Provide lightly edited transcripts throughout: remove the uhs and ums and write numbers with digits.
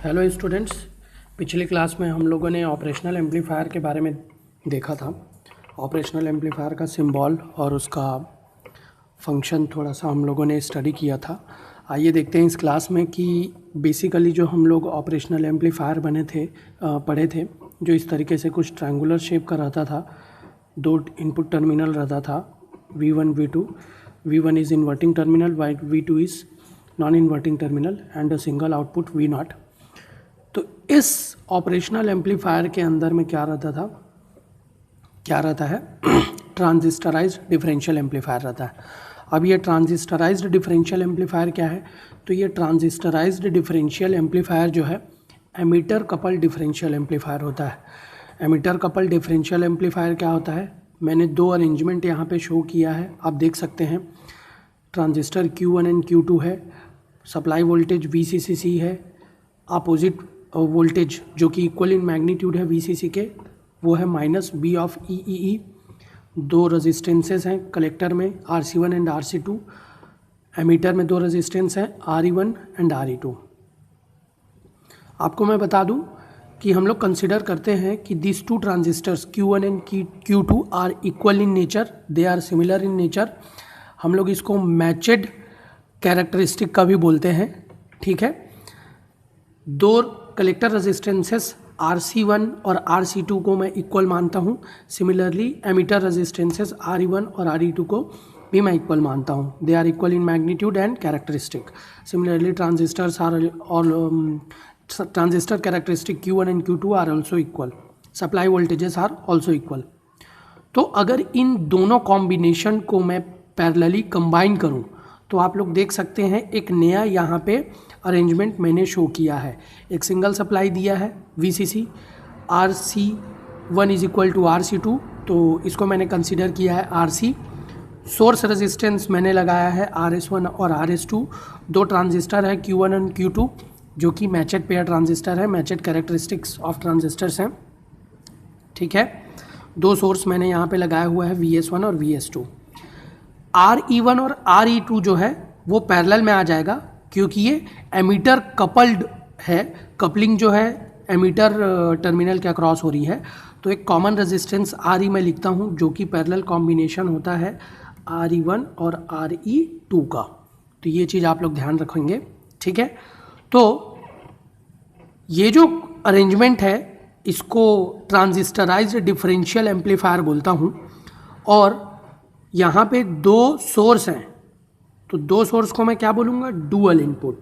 Hello students, पिछली class में हम लोगों ने ऑपरेशनल एम्पलीफायर के बारे में देखा था। ऑपरेशनल एम्पलीफायर का सिंबल और उसका फंक्शन थोड़ा सा हम लोगों ने स्टडी किया था। आइए देखते हैं इस क्लास में कि बेसिकली जो हम लोग ऑपरेशनल एम्पलीफायर पढ़े थे, जो इस तरीके से कुछ ट्रायंगुलर शेप का रहता था। दो इनपुट टर्मिनल रहता था V1 V2। V1 is inverting terminal, V2 is non inverting terminal and a single output V0। तो इस ऑपरेशनल एम्पलीफायर के अंदर में क्या रहता है ट्रांजिस्टराइज्ड डिफरेंशियल एम्पलीफायर रहता है। अब ये ट्रांजिस्टराइज्ड डिफरेंशियल एम्पलीफायर क्या है? तो ये ट्रांजिस्टराइज्ड डिफरेंशियल एम्पलीफायर जो है एमीटर कपल डिफरेंशियल एम्पलीफायर होता है। एमीटर कपल डिफरेंशियल एम्पलीफायर क्या होता है? मैंने दो अरेंजमेंट यहाँ पे शो किया है, आप देख सकते हैं। ट्रांजिस्टर Q1 एंड Q2 है, सप्लाई वोल्टेज VCC है, अपोजिट वोल्टेज जो कि इक्वल इन मैग्नीट्यूड है VCC के, वो है -B ऑफ EEE। दो रेजिस्टेंसेस हैं कलेक्टर में, RC1 एंड RC2। एमीटर में दो रेजिस्टेंस हैं, RE1 एंड RE2। आपको मैं बता दूं कि हम लोग कंसिडर करते हैं कि this two transistors Q1 and Q2 are equal in nature, they are similar in nature. हम लोग इसको मैचड कैरेक्टरिस्टिक का भी बोलते हैं, ठीक है। दो कलेक्टर रेजिस्टेंसेस RC1 और RC2 को मैं इक्वल मानता हूँ। सिमिलरली एमीटर रेजिस्टेंसेस RE1 और RE2 को भी मैं इक्वल मानता हूँ। They are equal in magnitude and characteristic. Similarly transistor characteristic Q1 and Q2 are also equal. Supply voltages are also equal. तो अगर इन दोनों कॉम्बिनेशन को मैं पैरेलली कंबाइन करूँ तो आप लोग देख सकते हैं एक नया यहाँ पे अरेंजमेंट मैंने शो किया है। एक सिंगल सप्लाई दिया है VCC, RC1 is equal to RC2, तो इसको मैंने कंसिडर किया है RC। सोर्स रेजिस्टेंस मैंने लगाया है RS1 और RS2। दो ट्रांजिस्टर है Q1 एंड Q2 जो कि मैचड पेयर ट्रांजिस्टर है, मैचड कैरेक्टरिस्टिक्स ऑफ ट्रांजिस्टर्स हैं, ठीक है। दो सोर्स मैंने यहाँ पे लगाया हुआ है VS1 और VS2। RE1 और RE2 जो है वो पैरेलल में आ जाएगा क्योंकि ये एमीटर कपल्ड है। कपलिंग जो है एमीटर टर्मिनल के अक्रॉस हो रही है, तो एक कॉमन रेजिस्टेंस RE में लिखता हूँ जो कि पैरेलल कॉम्बिनेशन होता है RE1 और RE2 का। तो ये चीज़ आप लोग ध्यान रखेंगे, ठीक है। तो ये जो अरेंजमेंट है इसको ट्रांजिस्टराइज्ड डिफरेंशियल एम्पलीफायर बोलता हूँ। और यहाँ पे दो सोर्स हैं, तो दो सोर्स को मैं क्या बोलूँगा? Dual input.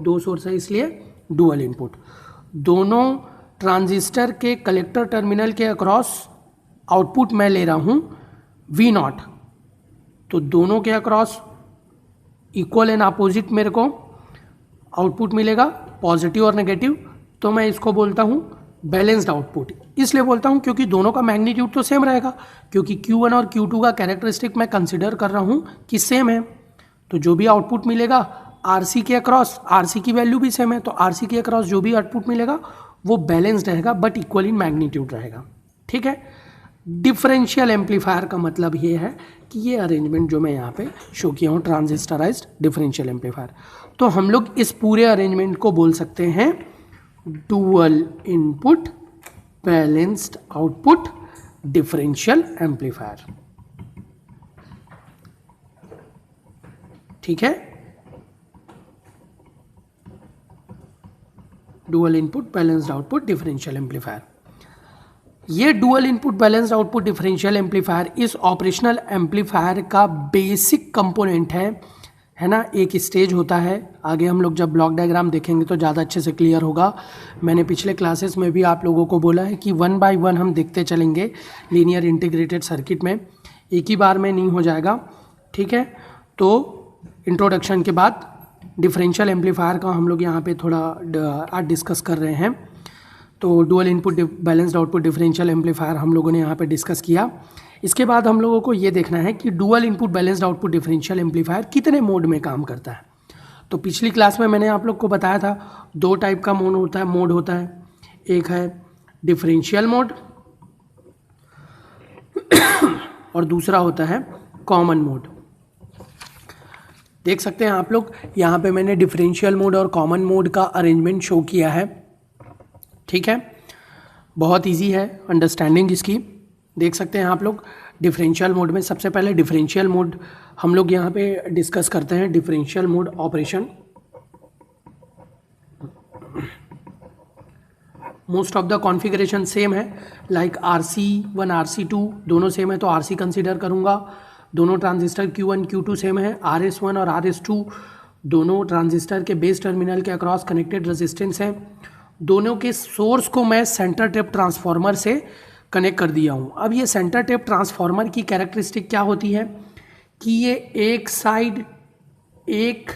दो सोर्स है इसलिए डुअल इनपुट। दोनों ट्रांजिस्टर के कलेक्टर टर्मिनल के अक्रॉस आउटपुट मैं ले रहा हूँ V0, तो दोनों के अक्रॉस इक्वल एंड अपोजिट मेरे को आउटपुट मिलेगा, पॉजिटिव और नेगेटिव। तो मैं इसको बोलता हूँ बैलेंस्ड आउटपुट। इसलिए बोलता हूँ क्योंकि दोनों का मैग्नीट्यूड तो सेम रहेगा, क्योंकि Q1 और Q2 का कैरेक्टरिस्टिक मैं कंसिडर कर रहा हूँ कि सेम है। तो जो भी आउटपुट मिलेगा RC के अक्रॉस, RC की वैल्यू भी सेम है, तो RC के अक्रॉस जो भी आउटपुट मिलेगा वो बैलेंस्ड रहेगा बट इक्वल इन मैग्नीट्यूड रहेगा, ठीक है। डिफरेंशियल एम्पलीफायर का मतलब ये है कि ये अरेंजमेंट जो मैं यहाँ पे शो किया हूँ ट्रांजिस्टराइज्ड डिफरेंशियल एम्पलीफायर, तो हम लोग इस पूरे अरेंजमेंट को बोल सकते हैं dual input balanced output differential amplifier, ठीक है। Dual input balanced output differential amplifier. ये dual input balanced output differential amplifier इस ऑपरेशनल एम्पलीफायर का बेसिक कंपोनेंट है ना। एक स्टेज होता है, आगे हम लोग जब ब्लॉक डायग्राम देखेंगे तो ज़्यादा अच्छे से क्लियर होगा। मैंने पिछले क्लासेस में भी आप लोगों को बोला है कि 1 बाय 1 हम देखते चलेंगे लीनियर इंटीग्रेटेड सर्किट में, एक ही बार में नहीं हो जाएगा, ठीक है। तो इंट्रोडक्शन के बाद डिफरेंशियल एम्पलीफायर का हम लोग यहाँ पे थोड़ा आज डिस्कस कर रहे हैं। तो dual input balanced output differential amplifier हम लोगों ने यहाँ पे डिस्कस किया। इसके बाद हम लोगों को ये देखना है कि dual input balanced output differential amplifier कितने मोड में काम करता है। तो पिछली क्लास में मैंने आप लोग को बताया था दो टाइप का मोड होता है। एक है डिफरेंशियल मोड और दूसरा होता है कॉमन मोड। देख सकते हैं आप लोग, यहाँ पे मैंने डिफरेंशियल मोड और कॉमन मोड का अरेंजमेंट शो किया है। ठीक है, बहुत इजी है अंडरस्टैंडिंग इसकी। देख सकते हैं आप लोग, डिफरेंशियल मोड में सबसे पहले डिफरेंशियल मोड हम लोग यहाँ पे डिस्कस करते हैं। Differential mode operation, most of the configuration same है, लाइक RC1 RC2 दोनों सेम है तो RC कंसीडर करूँगा। दोनों ट्रांजिस्टर Q1 Q2 सेम है। RS1 और RS2 दोनों ट्रांजिस्टर के बेस टर्मिनल के अक्रॉस कनेक्टेड रेजिस्टेंस हैं। दोनों के सोर्स को मैं सेंटर टेप ट्रांसफार्मर से कनेक्ट कर दिया हूँ। अब ये सेंटर टेप ट्रांसफार्मर की कैरेक्टरिस्टिक क्या होती है कि ये एक साइड एक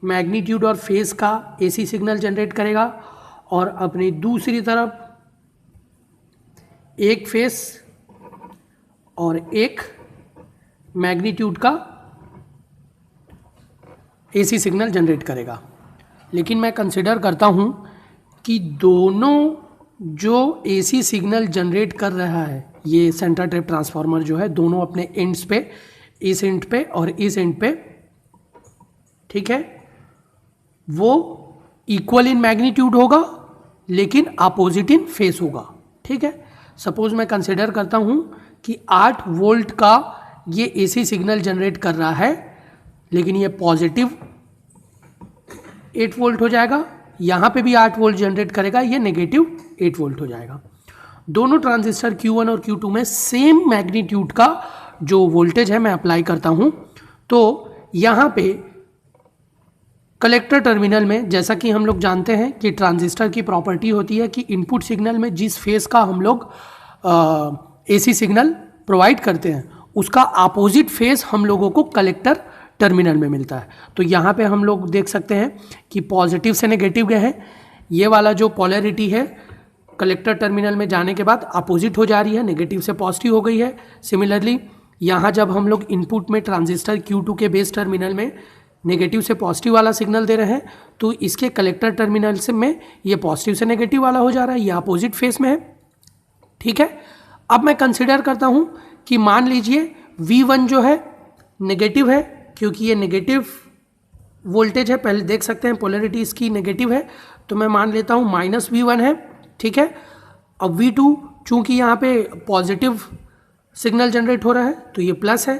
मैग्नीट्यूड और फेस का AC सिग्नल जनरेट करेगा और अपनी दूसरी तरफ एक फेस और एक मैग्नीट्यूड का AC सिग्नल जनरेट करेगा। लेकिन मैं कंसिडर करता हूँ कि दोनों जो AC सिग्नल जनरेट कर रहा है ये सेंटर टेप ट्रांसफार्मर जो है, दोनों अपने एंड्स पे, इस एंड पे और इस एंड पे, ठीक है, वो इक्वल इन मैग्नीट्यूड होगा लेकिन अपोजिट इन फेस होगा। ठीक है, सपोज मैं कंसिडर करता हूँ कि 8 वोल्ट का ये AC सिग्नल जनरेट कर रहा है, लेकिन ये पॉजिटिव 8 वोल्ट हो जाएगा। यहाँ पे भी 8 वोल्ट जनरेट करेगा, ये नेगेटिव 8 वोल्ट हो जाएगा। दोनों ट्रांजिस्टर Q1 और Q2 में सेम मैग्नीट्यूड का जो वोल्टेज है मैं अप्लाई करता हूँ। तो यहाँ पे कलेक्टर टर्मिनल में, जैसा कि हम लोग जानते हैं कि ट्रांजिस्टर की प्रॉपर्टी होती है कि इनपुट सिग्नल में जिस फेस का हम लोग AC सिग्नल प्रोवाइड करते हैं उसका अपोजिट फेस हम लोगों को कलेक्टर टर्मिनल में मिलता है। तो यहाँ पे हम लोग देख सकते हैं कि पॉजिटिव से नेगेटिव गए हैं। ये वाला जो पोलैरिटी है कलेक्टर टर्मिनल में जाने के बाद अपोजिट हो जा रही है, नेगेटिव से पॉजिटिव हो गई है। सिमिलरली यहाँ जब हम लोग इनपुट में ट्रांजिस्टर Q2 के बेस टर्मिनल में नेगेटिव से पॉजिटिव वाला सिग्नल दे रहे हैं तो इसके कलेक्टर टर्मिनल से में ये पॉजिटिव से नेगेटिव वाला हो जा रहा है, ये अपोजिट फेस में है। ठीक है, अब मैं कंसिडर करता हूँ कि मान लीजिए V1 जो है नेगेटिव है, क्योंकि ये नेगेटिव वोल्टेज है, पहले देख सकते हैं पोलैरिटी इसकी नेगेटिव है, तो मैं मान लेता हूँ -V1 है। ठीक है, अब V2 चूँकि यहाँ पे पॉजिटिव सिग्नल जनरेट हो रहा है तो ये प्लस है।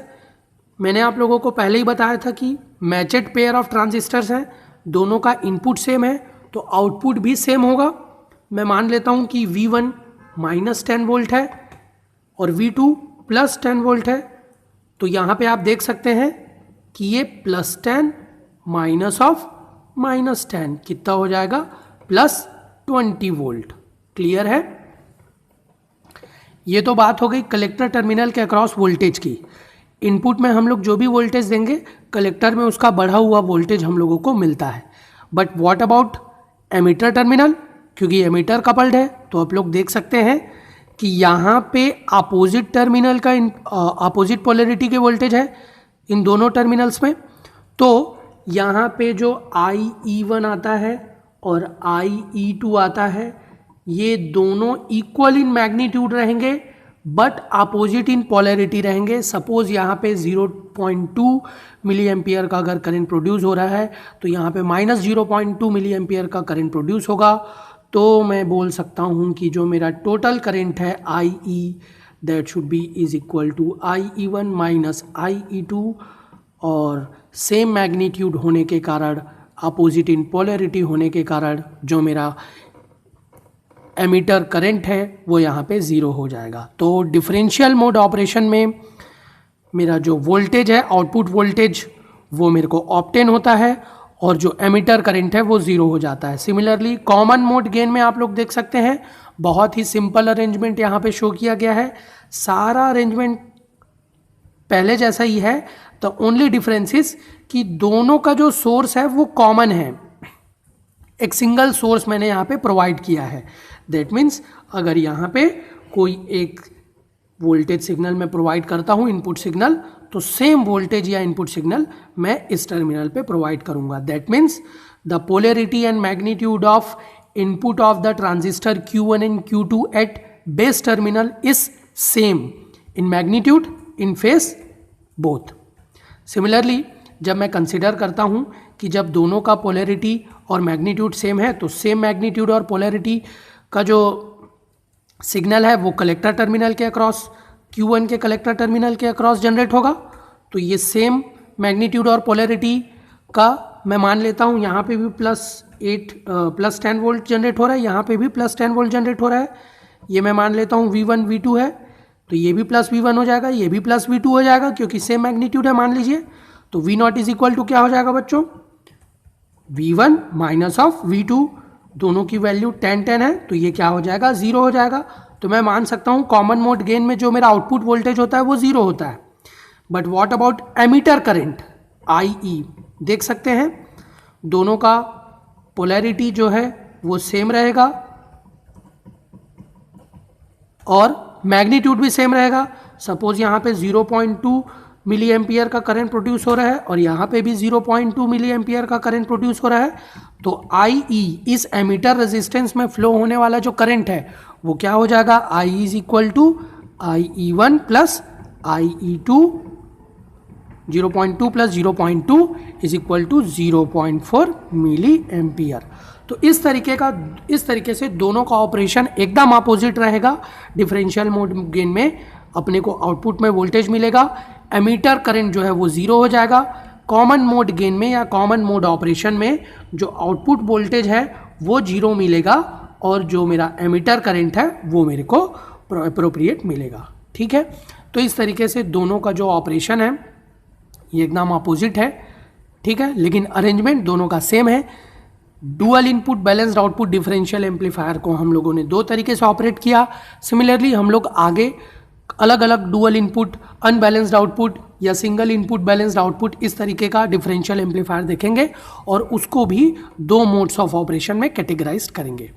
मैंने आप लोगों को पहले ही बताया था कि मैचेड पेयर ऑफ ट्रांजिस्टर्स हैं, दोनों का इनपुट सेम है तो आउटपुट भी सेम होगा। मैं मान लेता हूँ कि V1 -10 वोल्ट है और V2 +10 वोल्ट है। तो यहाँ पे आप देख सकते हैं कि ये +10 माइनस ऑफ -10 कितना हो जाएगा, +20 वोल्ट। क्लियर है? ये तो बात हो गई कलेक्टर टर्मिनल के अक्रॉस वोल्टेज की। इनपुट में हम लोग जो भी वोल्टेज देंगे कलेक्टर में उसका बढ़ा हुआ वोल्टेज हम लोगों को मिलता है। But what about emitter terminal, क्योंकि एमीटर कपल्ड है तो आप लोग देख सकते हैं कि यहाँ पे अपोजिट टर्मिनल का अपोजिट पोलैरिटी के वोल्टेज है इन दोनों टर्मिनल्स में। तो यहाँ पे जो IE1 आता है और IE2 आता है ये दोनों इक्वल इन मैग्नीट्यूड रहेंगे बट अपोजिट इन पोलैरिटी रहेंगे। सपोज यहाँ पे 0.2 मिली एम्पियर का अगर करंट प्रोड्यूस हो रहा है तो यहाँ पे -0.2 मिली एम्पियर का करंट प्रोड्यूस होगा। तो मैं बोल सकता हूँ कि जो मेरा टोटल करंट है IE that should be is equal to IE1 minus IE2, और सेम मैग्नीट्यूड होने के कारण, अपोजिट इन पोलैरिटी होने के कारण जो मेरा एमीटर करंट है वो यहाँ पे 0 हो जाएगा। तो डिफरेंशियल मोड ऑपरेशन में मेरा जो वोल्टेज है, आउटपुट वोल्टेज, वो मेरे को ऑब्टेन होता है और जो एमीटर करंट है वो 0 हो जाता है। सिमिलरली कॉमन मोड गेन में आप लोग देख सकते हैं बहुत ही सिंपल अरेंजमेंट यहाँ पे शो किया गया है। सारा अरेंजमेंट पहले जैसा ही है। तो ओनली डिफरेंस इज कि दोनों का जो सोर्स है वो कॉमन है, एक सिंगल सोर्स मैंने यहाँ पे प्रोवाइड किया है। दैट मीन्स अगर यहाँ पे कोई एक वोल्टेज सिग्नल मैं प्रोवाइड करता हूँ इनपुट सिग्नल, तो सेम वोल्टेज या इनपुट सिग्नल मैं इस टर्मिनल पे प्रोवाइड करूँगा। That means the polarity and magnitude of input of the transistor Q1 and Q2 at base terminal is same in magnitude, in phase, both. Similarly, जब मैं consider करता हूँ कि जब दोनों का पोलैरिटी और मैग्नीट्यूड सेम है तो सेम मैग्नीट्यूड और पोलैरिटी का जो सिग्नल है वो कलेक्टर टर्मिनल के अक्रॉस Q1 के कलेक्टर टर्मिनल के अक्रॉस जनरेट होगा। तो ये सेम मैग्नीट्यूड और पोलैरिटी का मैं मान लेता हूँ यहाँ पे भी प्लस 10 वोल्ट जनरेट हो रहा है, यहाँ पे भी प्लस 10 वोल्ट जनरेट हो रहा है। ये मैं मान लेता हूँ V1 V2 है, तो ये भी प्लस V1 हो जाएगा, ये भी प्लस V2 हो जाएगा क्योंकि सेम मैग्नीट्यूड है मान लीजिए। तो V0 इज इक्वल टू क्या हो जाएगा बच्चों, V1 माइनस ऑफ V2, दोनों की वैल्यू 10 10 है तो ये क्या हो जाएगा, 0 हो जाएगा। तो मैं मान सकता हूँ कॉमन मोड गेन में जो मेरा आउटपुट वोल्टेज होता है वो 0 होता है। But what about emitter current IE, देख सकते हैं दोनों का पोलैरिटी जो है वो सेम रहेगा और मैग्नीट्यूड भी सेम रहेगा। सपोज यहाँ पे 0.2 मिली एम्पियर का करंट प्रोड्यूस हो रहा है और यहाँ पे भी 0.2 मिली एम्पियर का करंट प्रोड्यूस हो रहा है। तो IE इस एमीटर रेजिस्टेंस में फ्लो होने वाला जो करंट है वो क्या हो जाएगा, I is equal to IE1 plus IE2, 0.2 plus 0.2 is equal to 0.4 milliampere. तो इस तरीके से दोनों का ऑपरेशन एकदम अपोजिट रहेगा। डिफरेंशियल मोड गेन में अपने को आउटपुट में वोल्टेज मिलेगा, एमीटर करंट जो है वो 0 हो जाएगा। कॉमन मोड गेन में या कॉमन मोड ऑपरेशन में जो आउटपुट वोल्टेज है वो 0 मिलेगा और जो मेरा एमीटर करंट है वो मेरे को अप्रोप्रिएट मिलेगा। ठीक है, तो इस तरीके से दोनों का जो ऑपरेशन है ये एकदम अपोजिट है। ठीक है, लेकिन अरेंजमेंट दोनों का सेम है। Dual input balanced output differential amplifier को हम लोगों ने 2 तरीके से ऑपरेट किया। सिमिलरली हम लोग आगे अलग अलग डुअल इनपुट अनबैलेंस्ड आउटपुट या सिंगल इनपुट बैलेंस्ड आउटपुट इस तरीके का डिफरेंशियल एम्पलीफायर देखेंगे और उसको भी 2 मोड्स ऑफ ऑपरेशन में कैटेगराइज करेंगे।